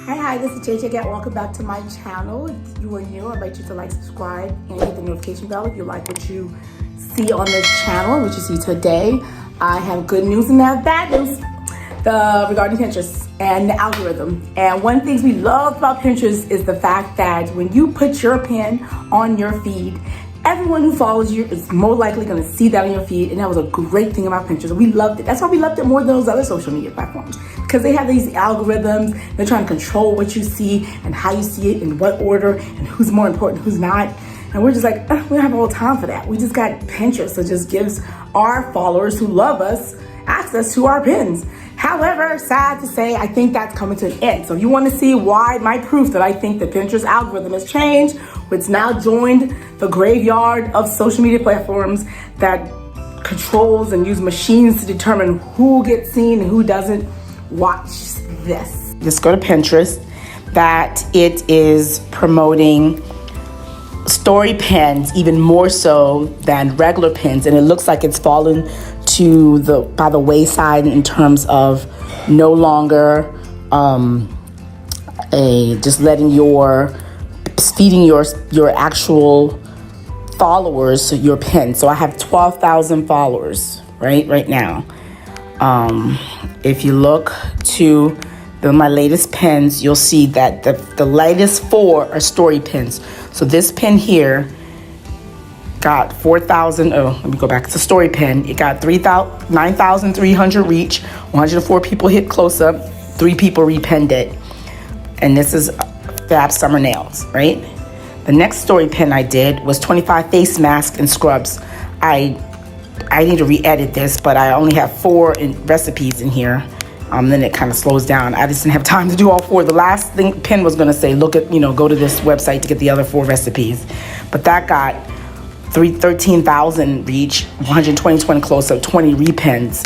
Hi, this is JJ Gat. Welcome back to my channel. If you are new, I invite you to like, subscribe, and hit the notification bell if you like what you see on this channel, which you see today. I have good news and I have bad news regarding Pinterest and the algorithm. And one of the things we love about Pinterest is the fact that when you put your pin on your feed, everyone who follows you is more likely going to see that on your feed, and that was a great thing about Pinterest. We loved it. That's why we loved it more than those other social media platforms, because they have these algorithms. They're trying to control what you see and how you see it, in what order, and who's more important, who's not. And we're just like, we don't have all the time for that. We just got Pinterest, so it just gives our followers who love us access to our pins. However, sad to say, I think that's coming to an end. So if you want to see why, my proof that I think the Pinterest algorithm has changed, it's now joined the graveyard of social media platforms that controls and use machines to determine who gets seen and who doesn't. Watch this. Just go to Pinterest. That it is promoting story pins even more so than regular pins, and it looks like it's fallen by the wayside in terms of no longer just letting feeding your actual followers your pin. So I have 12,000 followers right now. If you look to my latest pins, you'll see that the latest 4 are story pins. So this pin here got 4,000. Oh, let me go back. It's a story pin. It got 9,300 reach. 104 people hit close up. 3 people repinned it. And this is Fab Summer Nails, right? The next story pin I did was 25 face masks and scrubs. I need to re-edit this, but I only have 4 recipes in here. Then it kind of slows down. I just didn't have time to do all 4. The last pin was going to say, go to this website to get the other 4 recipes. But that got 13,000 reach, 120 close up, 20 repins.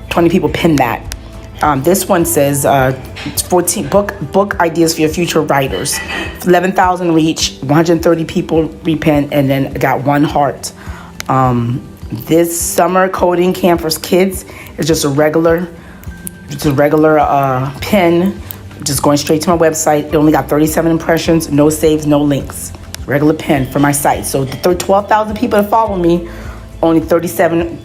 20 people pinned that. This one says 14 book ideas for your future writers. 11,000 reach, 130 people repinned, and then got 1 heart. This summer coding camp for kids is just a regular pin, just going straight to my website. It only got 37 impressions, no saves, no links. Regular pin for my site. So the 12,000 people that follow me, only 37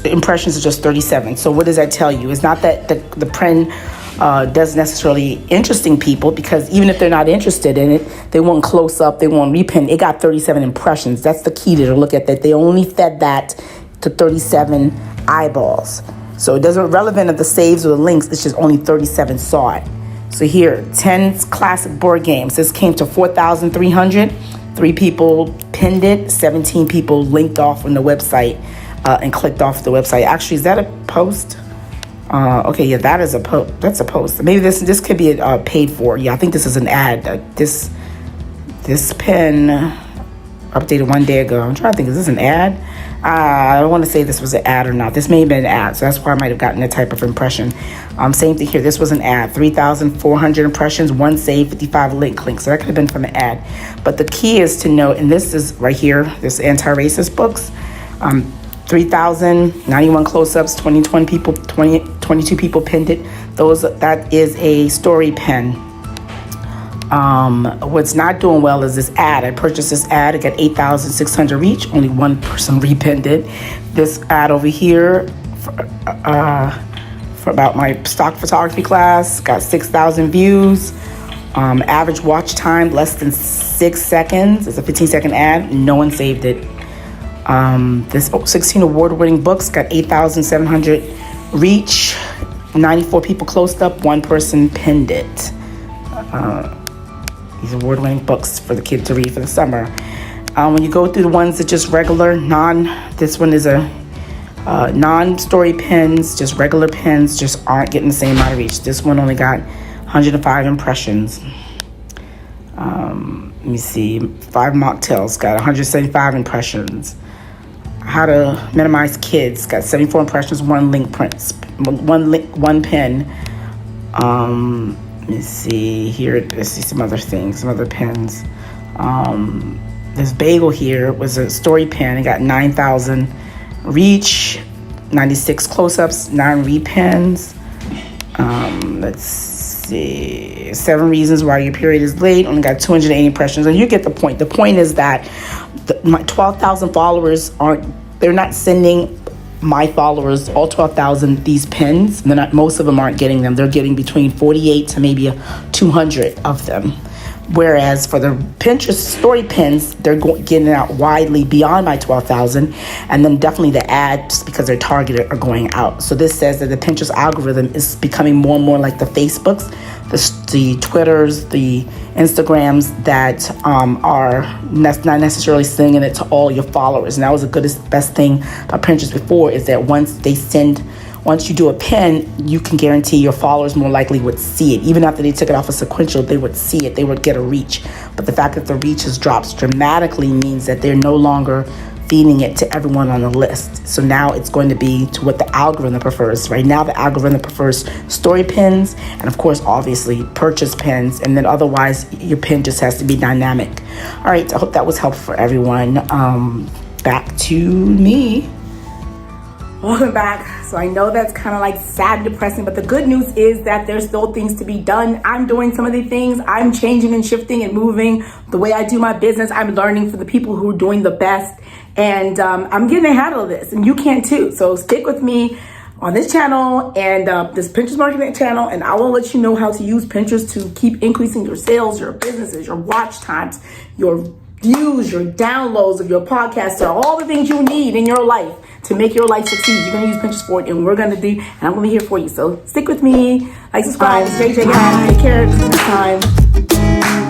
impressions is just 37. So what does that tell you? It's not that the pin doesn't necessarily interesting people, because even if they're not interested in it, they won't close up, they won't repin. It got 37 impressions. That's the key to look at, that they only fed that to 37 eyeballs. So it doesn't relevant of the saves or the links. It's just only 37 saw it. So here, 10 classic board games. This came to 4,300. 3 people pinned it. 17 people linked off on the website and clicked off the website. Actually, is that a post? Okay, yeah, that is a post. That's a post. Maybe this could be paid for. Yeah, I think this is an ad. This pin updated 1 day ago. I'm trying to think, is this an ad? I don't want to say this was an ad or not. This may have been an ad, so that's why I might have gotten that type of impression. Same thing here. This was an ad. 3,400 impressions, 1 save, 55 links. So that could have been from an ad. But the key is to note, and this is right here, this anti-racist books. 3,091 close-ups, 22 people pinned it. That is a story pin. What's not doing well is this ad. I purchased this ad. It got 8,600 reach. Only 1 person repinned it. This ad over here for about my stock photography class got 6,000 views. Average watch time less than 6 seconds. It's a 15-second ad. No one saved it. This 16 award-winning books got 8,700 reach. 94 people closed up. 1 person pinned it. These award-winning books for the kid to read for the summer. When you go through the ones that just regular, this one is a non-story pins, just regular pins, just aren't getting the same amount of reach. This one only got 105 impressions. Let me see, 5 mocktails got 175 impressions. How to minimize kids got 74 impressions, 1 link prints, 1 pin. Let me see here. Let's see some other things, some other pins. This bagel here was a story pin. It got 9,000 reach, 96 close-ups, 9 repins. Let's see, 7 reasons why your period is late. Only got 280 impressions, and you get the point. The point is that my 12,000 followers they're not sending my followers, all 12,000, these pins. They're not, most of them aren't getting them. They're getting between 48 to maybe 200 of them. Whereas for the Pinterest story pins, they're getting out widely beyond my 12,000. And then definitely the ads, because they're targeted, are going out. So this says that the Pinterest algorithm is becoming more and more like the Facebooks, the Twitters, the Instagrams that are not necessarily sending it to all your followers. And that was the best thing about Pinterest before, is that once you do a pin, you can guarantee your followers more likely would see it. Even after they took it off of sequential, they would see it. They would get a reach. But the fact that the reach has dropped dramatically means that they're no longer feeding it to everyone on the list. So now it's going to be to what the algorithm prefers. Right now, the algorithm prefers story pins and, of course, obviously purchase pins. And then otherwise, your pin just has to be dynamic. All right, I hope that was helpful for everyone. Back to me. Welcome back. So I know that's kind of like sad and depressing, but the good news is that there's still things to be done. I'm doing some of the things. I'm changing and shifting and moving the way I do my business. I'm learning from the people who are doing the best, and I'm getting ahead of this, and you can too. So stick with me on this channel and this Pinterest marketing channel, and I will let you know how to use Pinterest to keep increasing your sales, your businesses, your watch times, your views, your downloads of your podcast, all the things you need in your life to make your life succeed. You're going to use Pinterest for it, and I'm going to be here for you. So stick with me, like, subscribe, stay tuned, take care, next time.